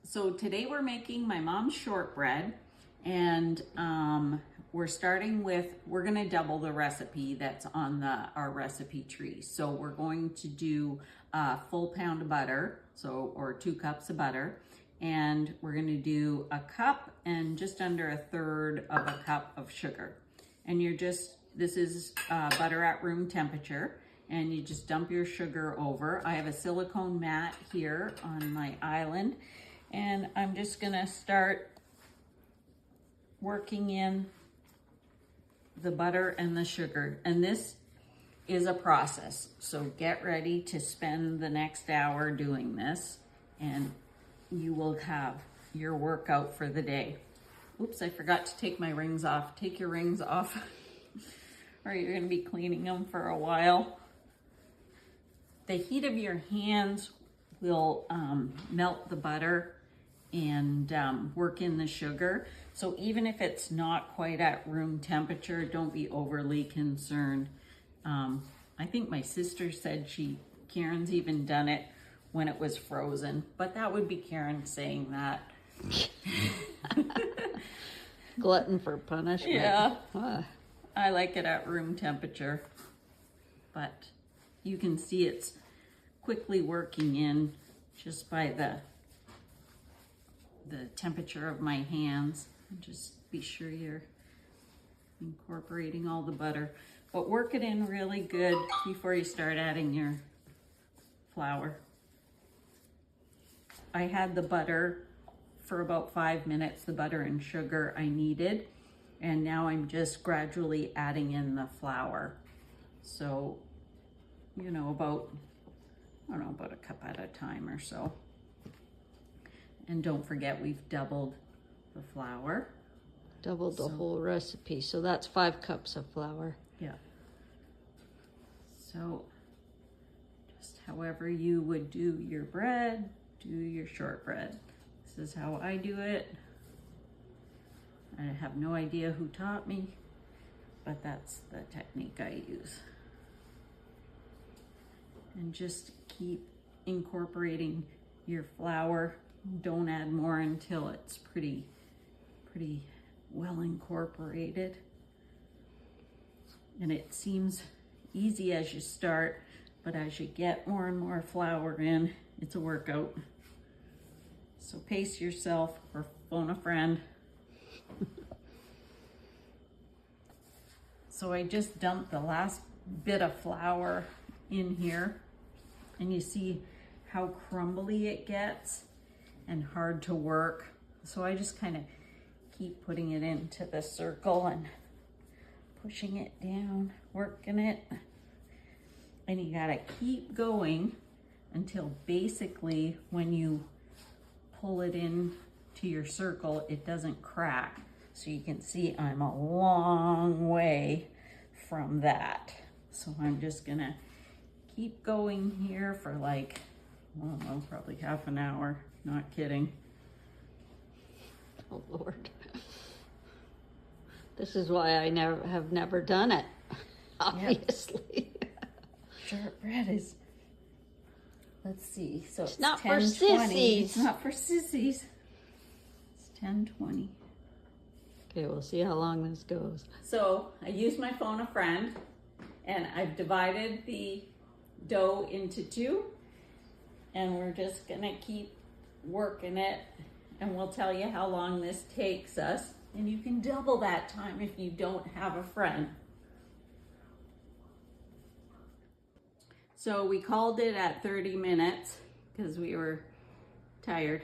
So today we're making my mom's shortbread, and we're starting with, we're gonna double the recipe that's on our recipe tree. So we're going to do a full pound of butter, or 2 cups of butter, and we're gonna do a cup and just under a third of a cup of sugar. And this is butter at room temperature, and you just dump your sugar over. I have a silicone mat here on my island, and I'm just gonna start working in the butter and the sugar. And this is a process, so get ready to spend the next hour doing this, and you will have your workout for the day. Oops, I forgot to take my rings off. Take your rings off or you're gonna be cleaning them for a while. The heat of your hands will melt the butter and work in the sugar. So even if it's not quite at room temperature, don't be overly concerned. I think my sister said Karen's even done it when it was frozen, but that would be Karen saying that. Glutton for punishment. Yeah, I like it at room temperature, but you can see it's quickly working in just by the temperature of my hands. Just be sure you're incorporating all the butter, but work it in really good before you start adding your flour. I had the butter for about 5 minutes, the butter and sugar I needed, and now I'm just gradually adding in the flour. So, you know, about a cup at a time or so. And don't forget, we've doubled the flour. Doubled the whole recipe. So that's 5 cups of flour. Yeah. So just however you would do your bread, do your shortbread. This is how I do it. I have no idea who taught me, but that's the technique I use. And just keep incorporating your flour. Don't add more until it's pretty well incorporated. And it seems easy as you start, but as you get more and more flour in, it's a workout. So pace yourself or phone a friend. So I just dumped the last bit of flour in here, and you see how crumbly it gets and hard to work. So I just kind of keep putting it into the circle and pushing it down, working it. And you gotta keep going until basically when you pull it in to your circle, it doesn't crack. So you can see I'm a long way from that. So I'm just gonna keep going here for like, I don't know, probably half an hour. Not kidding. Oh Lord. This is why I have never done it, obviously. Yep. Shortbread is, let's see, so it's not 10, for 20. sissies. It's not for sissies. It's 10:20. Okay, we'll see how long this goes. So I used my phone a friend, and I've divided the dough into 2, and we're just gonna keep working it, and we'll tell you how long this takes us, and you can double that time if you don't have a friend. So we called it at 30 minutes because we were tired,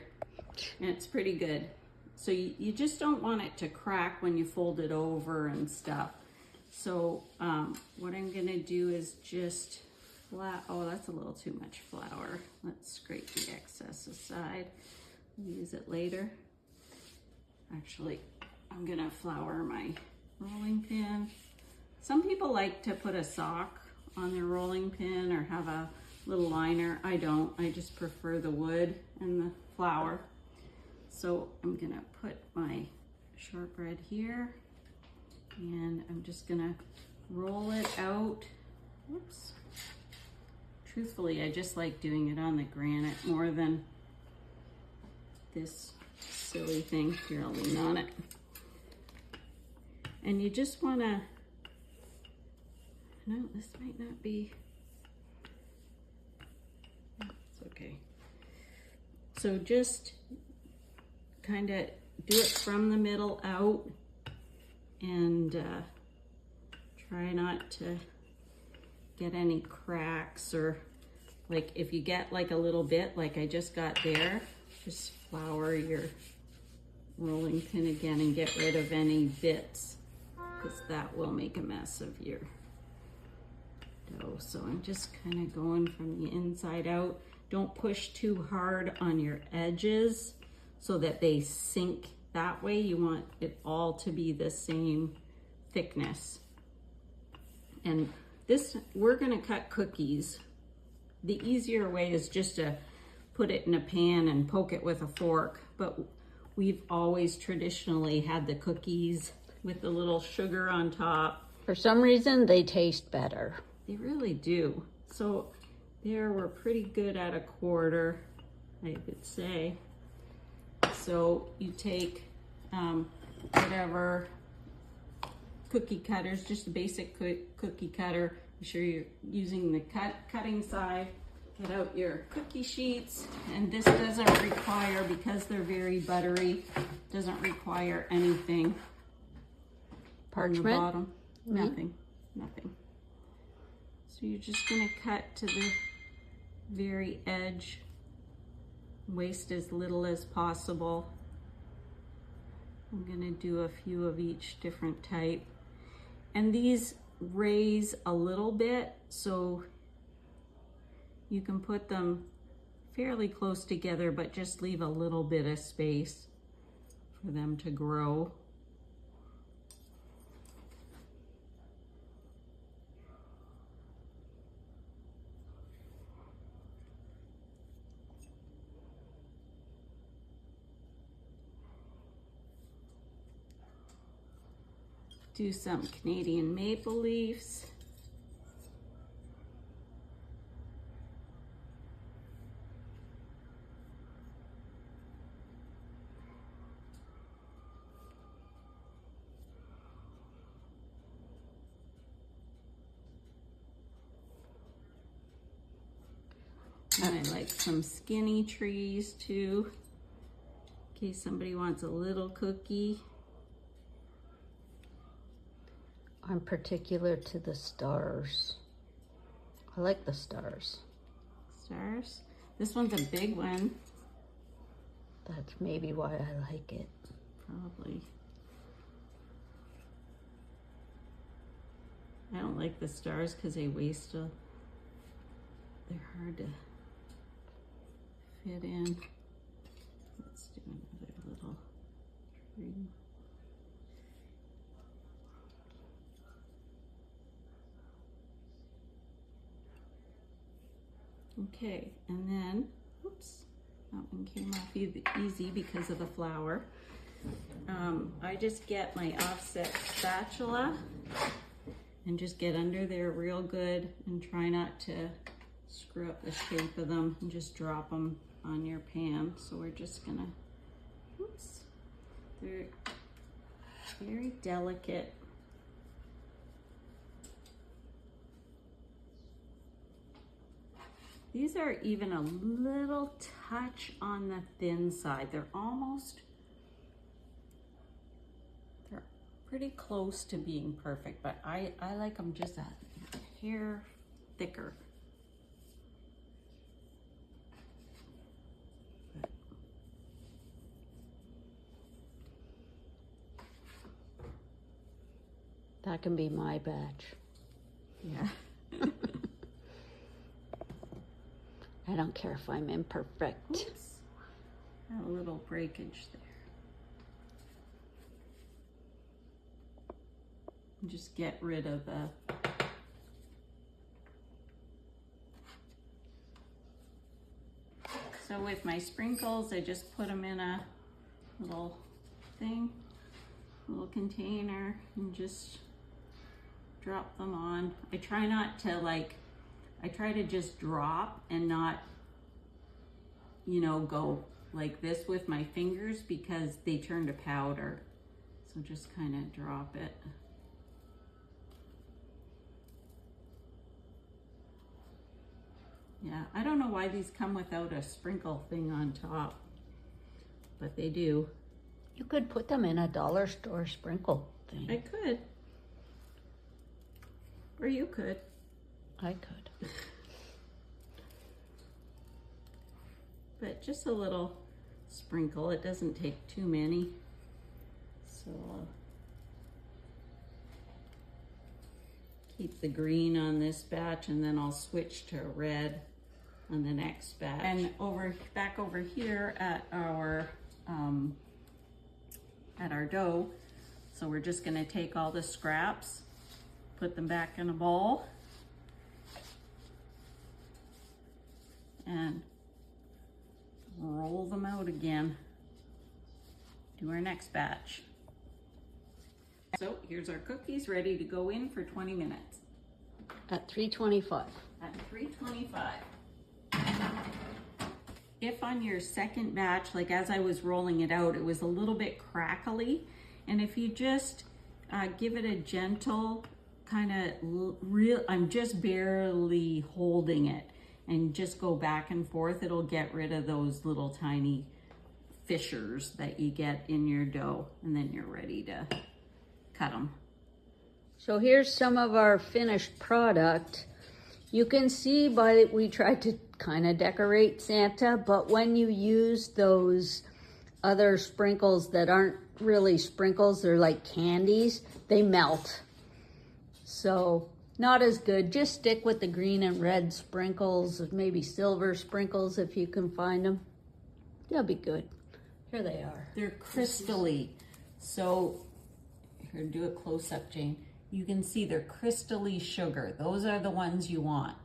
and it's pretty good. So you just don't want it to crack when you fold it over and stuff. So what I'm gonna do is just oh, that's a little too much flour. Let's scrape the excess aside. We'll use it later. Actually, I'm gonna flour my rolling pin. Some people like to put a sock on their rolling pin or have a little liner. I don't. I just prefer the wood and the flour. So I'm gonna put my shortbread here, and I'm just gonna roll it out. Whoops. Truthfully, I just like doing it on the granite more than this silly thing. Here, I'll lean on it. And you just want to, no, this might not be, it's okay. So just kind of do it from the middle out, and try not to get any cracks, or like if you get like a little bit like I just got there, just flour your rolling pin again and get rid of any bits, because that will make a mess of your dough. So I'm just kind of going from the inside out. Don't push too hard on your edges so that they sink that way. You want it all to be the same thickness. And this, we're gonna cut cookies. The easier way is just to put it in a pan and poke it with a fork, but we've always traditionally had the cookies with the little sugar on top. For some reason, they taste better. They really do. So there, we're pretty good at a quarter, I would say. So you take whatever cookie cutters, just a basic cookie cutter. Be sure you're using the cutting side. Get out your cookie sheets, and this doesn't require, because they're very buttery, doesn't require anything. Parchment? On the bottom. Nothing, nothing. So you're just gonna cut to the very edge, waste as little as possible. I'm gonna do a few of each different type. And these raise a little bit, so you can put them fairly close together, but just leave a little bit of space for them to grow. Do some Canadian maple leaves. And I like some skinny trees too, in case somebody wants a little cookie. I'm particular to the stars. I like the stars. Stars? This one's a big one. That's maybe why I like it. Probably. I don't like the stars because they waste a, they're hard to fit in. Let's do another little tree. Okay, and then, oops, that one came off easy because of the flour. I just get my offset spatula and just get under there real good and try not to screw up the shape of them, and just drop them on your pan. So we're just gonna, oops, they're very delicate. These are even a little touch on the thin side. They're pretty close to being perfect, but I like them just a hair thicker. That can be my batch. Yeah. I don't care if I'm imperfect. Oops. A little breakage there. Just get rid of the so with my sprinkles, I just put them in a little thing, little container, and just drop them on. I try not to I try to just drop and not, you know, go like this with my fingers because they turn to powder. So just kind of drop it. Yeah, I don't know why these come without a sprinkle thing on top, but they do. You could put them in a dollar store sprinkle thing. I could. Or you could. I could. But just a little sprinkle. It doesn't take too many. So keep the green on this batch, and then I'll switch to red on the next batch. And back over here at our dough, so we're just gonna take all the scraps, put them back in a bowl, and roll them out again. Do our next batch. So here's our cookies ready to go in for 20 minutes. At 325. At 325. If on your second batch, like as I was rolling it out, it was a little bit crackly, and if you just give it a gentle kind of I'm just barely holding it, and just go back and forth, it'll get rid of those little tiny fissures that you get in your dough, and then you're ready to cut them. So here's some of our finished product. You can see we tried to kind of decorate Santa, but when you use those other sprinkles that aren't really sprinkles, they're like candies, they melt. So not as good. Just stick with the green and red sprinkles, maybe silver sprinkles if you can find them. They'll be good. Here they are. They're crystally. So here, do a close up, Jane. You can see they're crystally sugar. Those are the ones you want.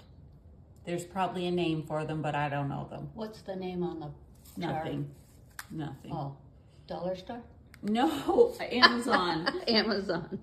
There's probably a name for them, but I don't know them. What's the name on the jar? Nothing. Oh, dollar store? No, Amazon. Amazon.